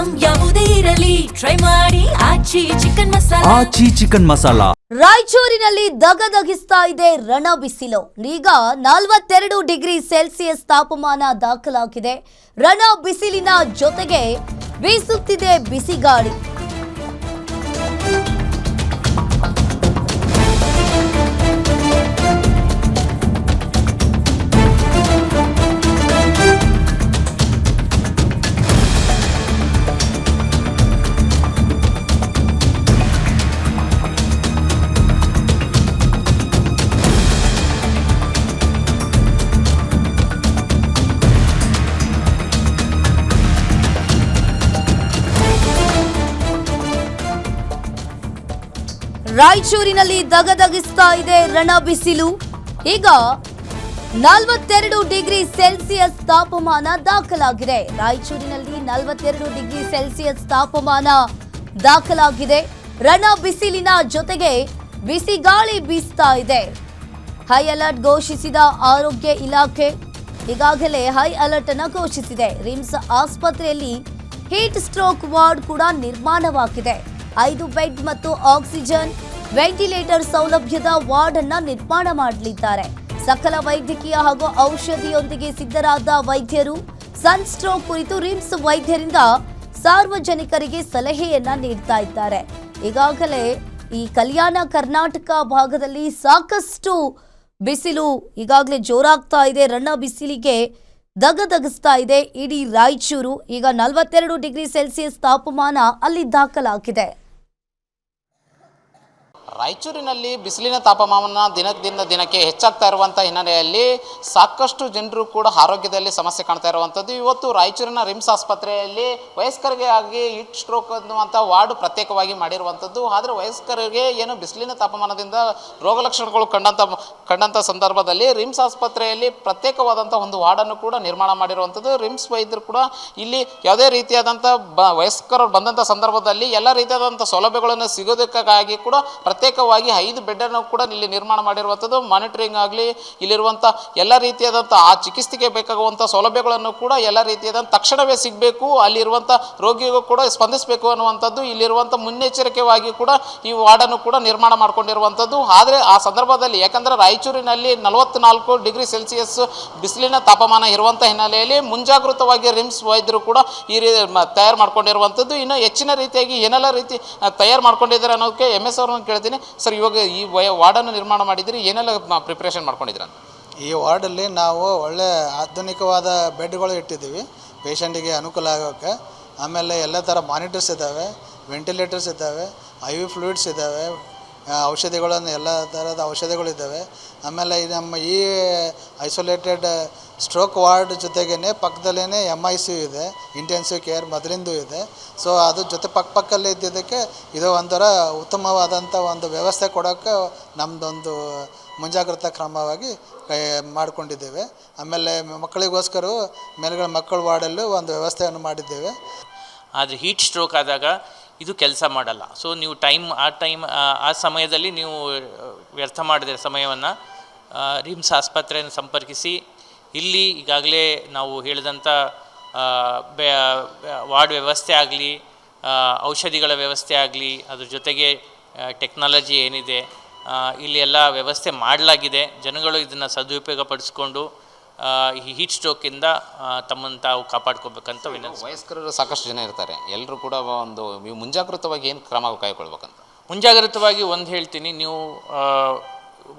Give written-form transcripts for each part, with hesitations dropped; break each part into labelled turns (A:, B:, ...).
A: Item ಯಾವುದೇ ಇರಲಿ try ಮಾಡಿ ಆಚಿ ಚಿಕನ್ ಮಸಾಲಾ.
B: ರಾಯಚೂರಿನಲ್ಲಿ ದಗದಗಿಸ್ತಾ ಇದೆ ರಣ ಬಿಸಿಲು. ಈಗ 42 ಡಿಗ್ರಿ ಸೆಲ್ಸಿಯಸ್ ತಾಪಮಾನ ದಾಖಲಾಗಿದೆ. ರಣ ಬಿಸಿಲಿನ ಜೊತೆಗೆ ಬೀಸುತ್ತಿದೆ ಬಿಸಿಗಾಳಿ. ರಾಯಚೂರಿನಲ್ಲಿ ದಗದಗಿಸ್ತಾ ಇದೆ ರಣ ಬಿಸಿಲು. ಈಗ 42 ಡಿಗ್ರಿ ಸೆಲ್ಸಿಯಸ್ ತಾಪಮಾನ ದಾಖಲಾಗಿದೆ. ರಾಯಚೂರಿನಲ್ಲಿ 42 ಡಿಗ್ರಿ ಸೆಲ್ಸಿಯಸ್ ತಾಪಮಾನ ದಾಖಲಾಗಿದೆ. ರಣ ಬಿಸಿಲಿನ ಜೊತೆಗೆ ಬಿಸಿಗಾಳಿ ಬೀಸ್ತಾ ಇದೆ. ಹೈ ಅಲರ್ಟ್ ಘೋಷಿಸಿದ ಆರೋಗ್ಯ ಇಲಾಖೆ ಈಗಾಗಲೇ ಹೈ ಅಲರ್ಟ್ ಅನ್ನು ಘೋಷಿಸಿದೆ. ರಿಮ್ಸ್ ಆಸ್ಪತ್ರೆಯಲ್ಲಿ ಹೀಟ್ ಸ್ಟ್ರೋಕ್ ವಾರ್ಡ್ ಕೂಡ ನಿರ್ಮಾಣವಾಗಿದೆ. 5 ಬೆಡ್ ಮತ್ತು ಆಕ್ಸಿಜನ್ ವೆಂಟಿಲೇಟರ್ ಸೌಲಭ್ಯದ ವಾರ್ಡ್ ಅನ್ನ ನಿರ್ಮಾಣ ಮಾಡಲಿದ್ದಾರೆ. ಸಕಲ ವೈದ್ಯಕೀಯ ಹಾಗೂ ಔಷಧಿಯೊಂದಿಗೆ ಸಿದ್ಧರಾದ ವೈದ್ಯರು ಸನ್ ಸ್ಟ್ರೋಕ್ ಕುರಿತು ರಿಮ್ಸ್ ವೈದ್ಯರಿಂದ ಸಾರ್ವಜನಿಕರಿಗೆ ಸಲಹೆಯನ್ನ ನೀಡ್ತಾ ಇದ್ದಾರೆ. ಈಗಾಗಲೇ ಈ ಕಲ್ಯಾಣ ಕರ್ನಾಟಕ ಭಾಗದಲ್ಲಿ ಸಾಕಷ್ಟು ಬಿಸಿಲು ಈಗಾಗಲೇ ಜೋರಾಗ್ತಾ ಇದೆ. ರಣ ಬಿಸಿಲಿಗೆ ದಗದಗಿಸ್ತಾ ಇದೆ ಇಡೀ ರಾಯಚೂರು. ಈಗ 42 ಡಿಗ್ರಿ ಸೆಲ್ಸಿಯಸ್ ತಾಪಮಾನ ಅಲ್ಲಿ ದಾಖಲಾಗಿದೆ.
C: ರಾಯಚೂರಿನಲ್ಲಿ ಬಿಸಿಲಿನ ತಾಪಮಾನ ದಿನದಿಂದ ದಿನಕ್ಕೆ ಹೆಚ್ಚಾಗ್ತಾ ಇರುವಂಥ ಹಿನ್ನೆಲೆಯಲ್ಲಿ ಸಾಕಷ್ಟು ಜನರು ಕೂಡ ಆರೋಗ್ಯದಲ್ಲಿ ಸಮಸ್ಯೆ ಕಾಣ್ತಾ ಇರುವಂಥದ್ದು. ಇವತ್ತು ರಾಯಚೂರಿನ ರಿಮ್ಸ್ ಆಸ್ಪತ್ರೆಯಲ್ಲಿ ವಯಸ್ಕರಿಗೆ ಆಗಿ ಹೀಟ್ ಸ್ಟ್ರೋಕ್ ಅನ್ನುವಂಥ ವಾರ್ಡ್ ಪ್ರತ್ಯೇಕವಾಗಿ ಮಾಡಿರುವಂಥದ್ದು. ಆದರೆ ವಯಸ್ಕರಿಗೆ ಏನು ಬಿಸಿಲಿನ ತಾಪಮಾನದಿಂದ ರೋಗ ಲಕ್ಷಣಗಳು ಕಂಡಂಥ ಸಂದರ್ಭದಲ್ಲಿ ರಿಮ್ಸ್ ಆಸ್ಪತ್ರೆಯಲ್ಲಿ ಪ್ರತ್ಯೇಕವಾದಂಥ ಒಂದು ವಾರ್ಡನ್ನು ಕೂಡ ನಿರ್ಮಾಣ ಮಾಡಿರುವಂಥದ್ದು. ರಿಮ್ಸ್ ವೈದ್ಯರು ಕೂಡ ಇಲ್ಲಿ ಯಾವುದೇ ರೀತಿಯಾದಂಥ ವಯಸ್ಕರು ಬಂದಂಥ ಸಂದರ್ಭದಲ್ಲಿ ಎಲ್ಲ ರೀತಿಯಾದಂಥ ಸೌಲಭ್ಯಗಳನ್ನು ಸಿಗೋದಕ್ಕಾಗಿ ಕೂಡ ಪ್ರತ್ಯೇಕವಾಗಿ 5 ಬೆಡ್ಡನ್ನು ಕೂಡ ಇಲ್ಲಿ ನಿರ್ಮಾಣ ಮಾಡಿರುವಂಥದ್ದು. ಮಾನಿಟರಿಂಗ್ ಆಗಲಿ ಇಲ್ಲಿರುವಂಥ ಎಲ್ಲ ರೀತಿಯಾದಂಥ ಆ ಚಿಕಿತ್ಸೆಗೆ ಬೇಕಾಗುವಂಥ ಸೌಲಭ್ಯಗಳನ್ನು ಕೂಡ ಎಲ್ಲ ರೀತಿಯಾದಂಥ ತಕ್ಷಣವೇ ಸಿಗಬೇಕು, ಅಲ್ಲಿರುವಂಥ ರೋಗಿಗೂ ಕೂಡ ಸ್ಪಂದಿಸಬೇಕು ಅನ್ನುವಂಥದ್ದು ಇಲ್ಲಿರುವಂಥ ಮುನ್ನೆಚ್ಚರಿಕೆಯಾಗಿ ಕೂಡ ಈ ವಾರ್ಡನ್ನು ಕೂಡ ನಿರ್ಮಾಣ ಮಾಡ್ಕೊಂಡಿರುವಂಥದ್ದು. ಆದರೆ ಆ ಸಂದರ್ಭದಲ್ಲಿ ಯಾಕಂದರೆ ರಾಯಚೂರಿನಲ್ಲಿ 44 ಡಿಗ್ರಿ ಸೆಲ್ಸಿಯಸ್ ಬಿಸಿಲಿನ ತಾಪಮಾನ ಇರುವಂಥ ಹಿನ್ನೆಲೆಯಲ್ಲಿ ಮುಂಜಾಗೃತವಾಗಿ ರಿಮ್ಸ್ ವೈದ್ಯರು ಕೂಡ ಈ ತಯಾರು ಮಾಡ್ಕೊಂಡಿರುವಂಥದ್ದು. ಇನ್ನು ಹೆಚ್ಚಿನ ರೀತಿಯಾಗಿ ಏನೆಲ್ಲ ರೀತಿ ತಯಾರು ಮಾಡ್ಕೊಂಡಿದ್ದಾರೆ ಅನ್ನೋದಕ್ಕೆ MS ಅವ್ರನ್ನ ಕೇಳ್ತೀನಿ. ಸರ್, ಇವಾಗ ಈ ವಾರ್ಡನ್ನು ನಿರ್ಮಾಣ ಮಾಡಿದ್ರಿ, ಏನೆಲ್ಲ ಪ್ರಿಪ್ರೇಷನ್ ಮಾಡ್ಕೊಂಡಿದ್ದೀರ?
D: ಈ ವಾರ್ಡಲ್ಲಿ ನಾವು ಒಳ್ಳೆ ಆಧುನಿಕವಾದ ಬೆಡ್ಗಳು ಇಟ್ಟಿದ್ದೀವಿ ಪೇಷಂಟಿಗೆ ಅನುಕೂಲ ಆಗೋಕ್ಕೆ. ಆಮೇಲೆ ಎಲ್ಲ ಥರ ಮಾನಿಟರ್ಸ್ ಇದ್ದಾವೆ, ವೆಂಟಿಲೇಟರ್ಸ್ ಇದ್ದಾವೆ, IV ಫ್ಲೂಯಿಡ್ಸ್ ಇದ್ದಾವೆ, ಔಷಧಿಗಳನ್ನು ಎಲ್ಲ ಥರದ ಔಷಧಿಗಳಿದ್ದಾವೆ. ಆಮೇಲೆ ನಮ್ಮ ಈ ಐಸೋಲೇಟೆಡ್ ಸ್ಟ್ರೋಕ್ ವಾರ್ಡ್ ಜೊತೆಗೇ ಪಕ್ಕದಲ್ಲೇ MICU ಇದೆ, ಇಂಟೆನ್ಸಿವ್ ಕೇರ್ ಮೊದಲಿಂದು ಇದೆ. ಸೊ ಅದ್ರ ಜೊತೆ ಪಕ್ಕಲ್ಲೇ ಇದ್ದಿದ್ದಕ್ಕೆ ಇದು ಒಂಥರ ಉತ್ತಮವಾದಂಥ ಒಂದು ವ್ಯವಸ್ಥೆ ಕೊಡೋಕ್ಕೆ ನಮ್ಮದೊಂದು ಮುಂಜಾಗ್ರತಾ ಕ್ರಮವಾಗಿ ಮಾಡಿಕೊಂಡಿದ್ದೇವೆ. ಆಮೇಲೆ ಮಕ್ಕಳಿಗೋಸ್ಕರ ಮೇಲ್ಗಡೆ ಮಕ್ಕಳ ವಾರ್ಡಲ್ಲೂ ಒಂದು ವ್ಯವಸ್ಥೆಯನ್ನು ಮಾಡಿದ್ದೇವೆ.
E: ಆದರೆ ಹೀಟ್ ಸ್ಟ್ರೋಕ್ ಆದಾಗ ಇದು ಕೆಲಸ ಮಾಡಲ್ಲ. ಸೊ ನೀವು ಆ ಸಮಯದಲ್ಲಿ ನೀವು ವ್ಯರ್ಥ ಮಾಡಿದ ಸಮಯವನ್ನು ರಿಮ್ಸ್ ಆಸ್ಪತ್ರೆಯನ್ನು ಸಂಪರ್ಕಿಸಿ ಇಲ್ಲಿ ಈಗಾಗಲೇ ನಾವು ಹೇಳಿದಂಥ ವಾರ್ಡ್ ವ್ಯವಸ್ಥೆ ಆಗಲಿ, ಔಷಧಿಗಳ ವ್ಯವಸ್ಥೆ ಆಗಲಿ, ಅದ್ರ ಜೊತೆಗೆ ಟೆಕ್ನಾಲಜಿ ಏನಿದೆ ಇಲ್ಲಿ ಎಲ್ಲ ವ್ಯವಸ್ಥೆ ಮಾಡಲಾಗಿದೆ. ಜನಗಳು ಇದನ್ನು ಸದುಪಯೋಗಪಡಿಸ್ಕೊಂಡು ಈ ಹೀಟ್ ಸ್ಟ್ರೋಕಿಂದ ತಮ್ಮನ್ನು ತಾವು ಕಾಪಾಡ್ಕೋಬೇಕಂತ ವಿನಂತಿ.
C: ವಯಸ್ಕರು ಸಾಕಷ್ಟು ಜನ ಇರ್ತಾರೆ, ಎಲ್ಲರೂ ಕೂಡ ಒಂದು ನೀವು ಮುಂಜಾಗೃತವಾಗಿ ಏನು ಕ್ರಮ ಕೈಗೊಳ್ಬೇಕಂತ?
E: ಮುಂಜಾಗ್ರತವಾಗಿ ಒಂದು ಹೇಳ್ತೀನಿ, ನೀವು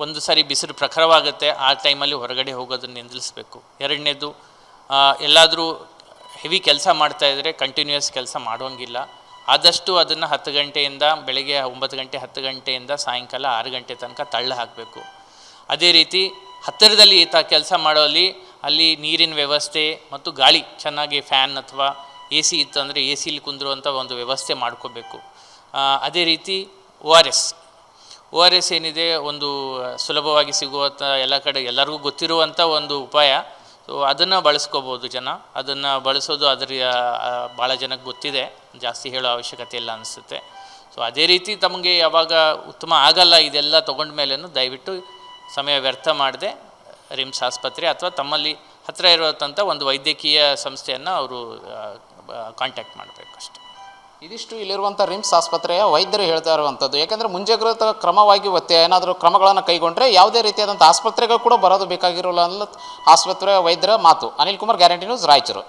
E: ಒಂದು ಸಾರಿ ಬಿಸಿಲು ಪ್ರಖರವಾಗುತ್ತೆ, ಆ ಟೈಮಲ್ಲಿ ಹೊರಗಡೆ ಹೋಗೋದನ್ನು ನಿಲ್ಲಿಸಬೇಕು. ಎರಡನೇದು, ಎಲ್ಲಾದರೂ ಹೆವಿ ಕೆಲಸ ಮಾಡ್ತಾಯಿದ್ರೆ ಕಂಟಿನ್ಯೂಯಸ್ ಕೆಲಸ ಮಾಡೋಂಗಿಲ್ಲ. ಆದಷ್ಟು ಅದನ್ನು 10 ಗಂಟೆಯಿಂದ ಬೆಳಗ್ಗೆ 9 ಗಂಟೆ 10 ಗಂಟೆಯಿಂದ ಸಾಯಂಕಾಲ 6 ಗಂಟೆ ತನಕ ತಳ್ಳ ಹಾಕಬೇಕು. ಅದೇ ರೀತಿ ಹತ್ತಿರದಲ್ಲಿ ಕೆಲಸ ಮಾಡೋಲ್ಲಿ ಅಲ್ಲಿ ನೀರಿನ ವ್ಯವಸ್ಥೆ ಮತ್ತು ಗಾಳಿ ಚೆನ್ನಾಗಿ ಫ್ಯಾನ್ ಅಥವಾ AC ಇತ್ತಂದರೆ AC ಕುಂದಿರುವಂಥ ಒಂದು ವ್ಯವಸ್ಥೆ ಮಾಡ್ಕೋಬೇಕು. ಅದೇ ರೀತಿ ORS ಏನಿದೆ, ಒಂದು ಸುಲಭವಾಗಿ ಸಿಗುವಂಥ ಎಲ್ಲ ಕಡೆ ಎಲ್ಲರಿಗೂ ಗೊತ್ತಿರುವಂಥ ಒಂದು ಉಪಾಯ. ಸೊ ಅದನ್ನು ಬಳಸ್ಕೋಬೋದು ಜನ. ಅದನ್ನು ಬಳಸೋದು ಭಾಳ ಜನಕ್ಕೆ ಗೊತ್ತಿದೆ, ಜಾಸ್ತಿ ಹೇಳೋ ಅವಶ್ಯಕತೆ ಇಲ್ಲ ಅನಿಸುತ್ತೆ. ಸೊ ಅದೇ ರೀತಿ ತಮಗೆ ಯಾವಾಗ ಉತ್ತಮ ಆಗಲ್ಲ ಇದೆಲ್ಲ ತೊಗೊಂಡ ಮೇಲೂ ದಯವಿಟ್ಟು ಸಮಯ ವ್ಯರ್ಥ ಮಾಡದೆ ರಿಮ್ಸ್ ಆಸ್ಪತ್ರೆ ಅಥವಾ ತಮ್ಮಲ್ಲಿ ಹತ್ತಿರ ಇರುವಂಥ ಒಂದು ವೈದ್ಯಕೀಯ ಸಂಸ್ಥೆಯನ್ನು ಅವರು ಕಾಂಟ್ಯಾಕ್ಟ್ ಮಾಡಬೇಕು ಅಷ್ಟೆ.
C: ಇದಿಷ್ಟು ಇಲ್ಲಿರುವಂಥ ರಿಮ್ಸ್ ಆಸ್ಪತ್ರೆಯ ವೈದ್ಯರು ಹೇಳ್ತಾ ಇರುವಂಥದ್ದು. ಯಾಕೆಂದರೆ ಮುಂಜಾಗ್ರತಾ ಕ್ರಮವಾಗಿ ಏನಾದರೂ ಕ್ರಮಗಳನ್ನು ಕೈಗೊಂಡ್ರೆ ಯಾವುದೇ ರೀತಿಯಾದಂಥ ಆಸ್ಪತ್ರೆಗೆ ಕೂಡ ಬರೋದು ಬೇಕಾಗಿರೋಲ್ಲ ಅನ್ನೋ ಆಸ್ಪತ್ರೆಯ ವೈದ್ಯರ ಮಾತು. Anil Kumar, guarantee news, Raichur.